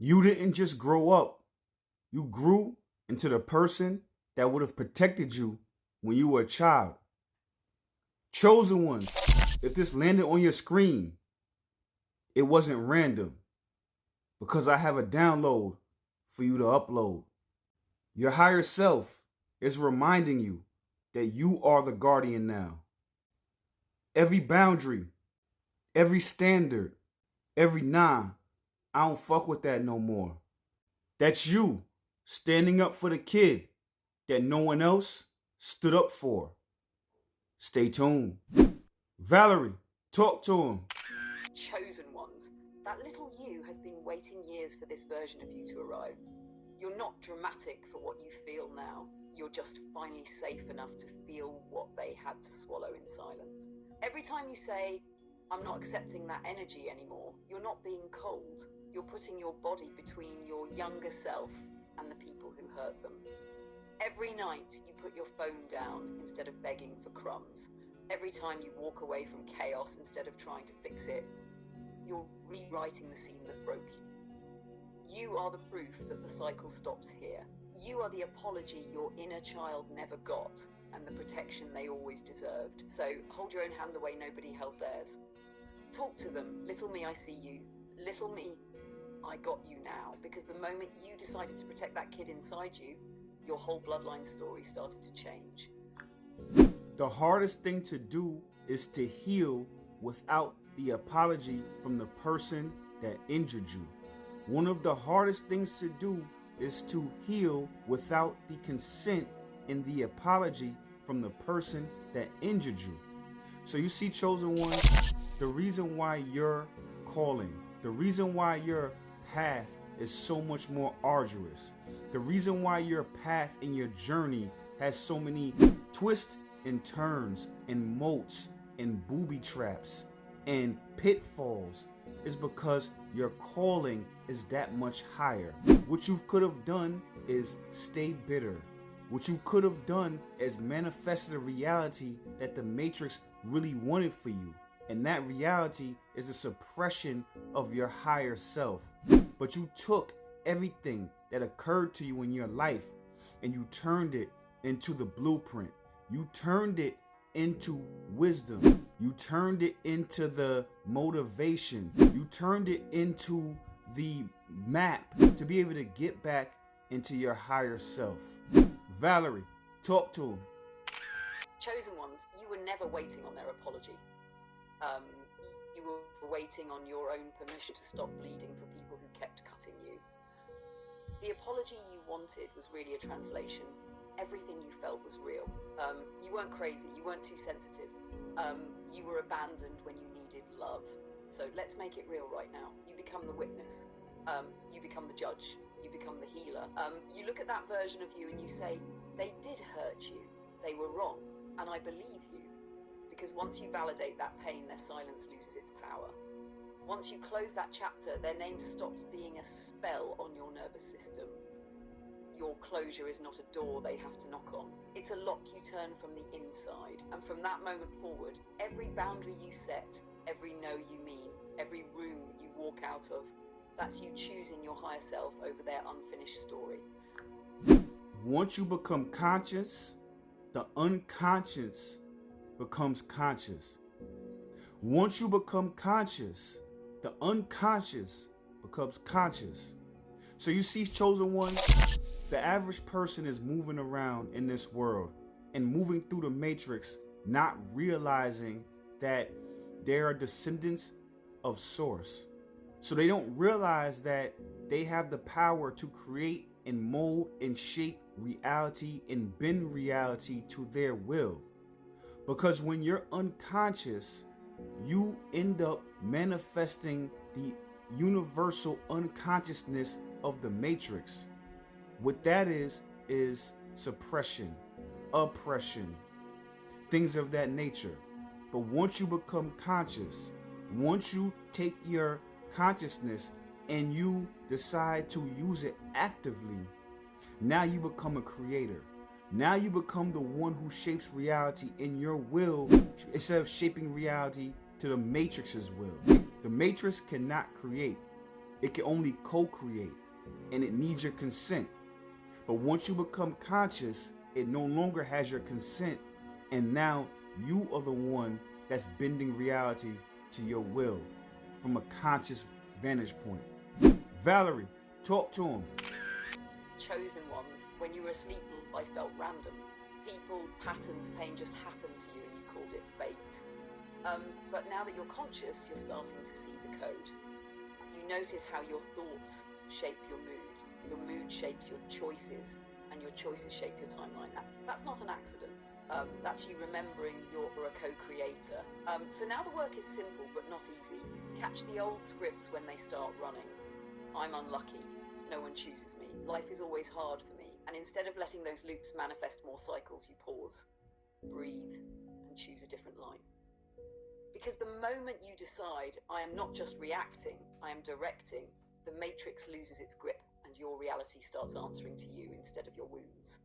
You didn't just grow up. You grew into the person that would have protected you when you were a child. Chosen ones, if this landed on your screen, it wasn't random because I have a download for you to upload. Your higher self is reminding you that you are the guardian now. Every boundary, every standard, every nah, I don't fuck with that no more. That's you standing up for the kid that no one else stood up for. Stay tuned. Valerie, talk to him. Chosen ones. That little you has been waiting years for this version of you to arrive. You're not dramatic for what you feel now. You're just finally safe enough to feel what they had to swallow in silence. Every time you say, I'm not accepting that energy anymore, you're not being cold. You're putting your body between your younger self and the people who hurt them. Every night you put your phone down instead of begging for crumbs. Every time you walk away from chaos instead of trying to fix it, you're rewriting the scene that broke you. You are the proof that the cycle stops here. You are the apology your inner child never got and the protection they always deserved. So hold your own hand the way nobody held theirs. Talk to them. Little me, I see you. Little me, I got you now. Because the moment you decided to protect that kid inside you, your whole bloodline story started to change. The hardest thing to do is to heal without the apology from the person that injured you. One of the hardest things to do is to heal without the consent and the apology from the person that injured you. So you see, chosen one, the reason why you're calling, the reason why your path is so much more arduous, the reason why your path and your journey has so many twists and turns and moats and booby traps and pitfalls is because your calling is that much higher. What you could have done is stay bitter. What you could have done is manifested a reality that the Matrix really wanted for you. And that reality is a suppression of your higher self. But you took everything that occurred to you in your life and you turned it into the blueprint. You turned it into wisdom. You turned it into the motivation. You turned it into the map to be able to get back into your higher self. Valerie, talk to him. Chosen ones, you were never waiting on their apology. You were waiting on your own permission to stop bleeding for people who kept cutting you. The apology you wanted was really a translation. Everything you felt was real. You weren't crazy, you weren't too sensitive. You were abandoned when you needed love. So let's make it real right now. You become the witness. You become the judge. You become the healer. You look at that version of you and you say, they did hurt you. They were wrong. And I believe you. Because once you validate that pain, their silence loses its power. Once you close that chapter, their name stops being a spell on your nervous system. Your closure is not a door they have to knock on. It's a lock you turn from the inside. And from that moment forward, every boundary you set, every no you mean, every room you walk out of, that's you choosing your higher self over their unfinished story. Once you become conscious, the unconscious becomes conscious. Once you become conscious, the unconscious becomes conscious. So you see, chosen one, the average person is moving around in this world and moving through the matrix, not realizing that they are descendants of source. So they don't realize that they have the power to create and mold and shape reality and bend reality to their will. Because when you're unconscious, you end up manifesting the universal unconsciousness of the matrix. What that is suppression, oppression, things of that nature. But once you become conscious, once you take your consciousness and you decide to use it actively, now you become a creator. Now you become the one who shapes reality in your will instead of shaping reality to the Matrix's will. The Matrix cannot create. It can only co-create, and it needs your consent. But once you become conscious, it no longer has your consent, and now you are the one that's bending reality to your will from a conscious vantage point. Valerie, talk to him. Chosen ones, when you were asleep, life felt random. People, patterns, pain just happened to you and you called it fate. But now that you're conscious, you're starting to see the code. You notice how your thoughts shape your mood shapes your choices, and your choices shape your timeline. That's not an accident. That's you remembering you're a co-creator. So now the work is simple but not easy. Catch the old scripts when they start running. I'm unlucky. No one chooses me. Life is always hard for me. And instead of letting those loops manifest more cycles, you pause, breathe, and choose a different line. Because the moment you decide, I am not just reacting, I am directing, the matrix loses its grip and your reality starts answering to you instead of your wounds.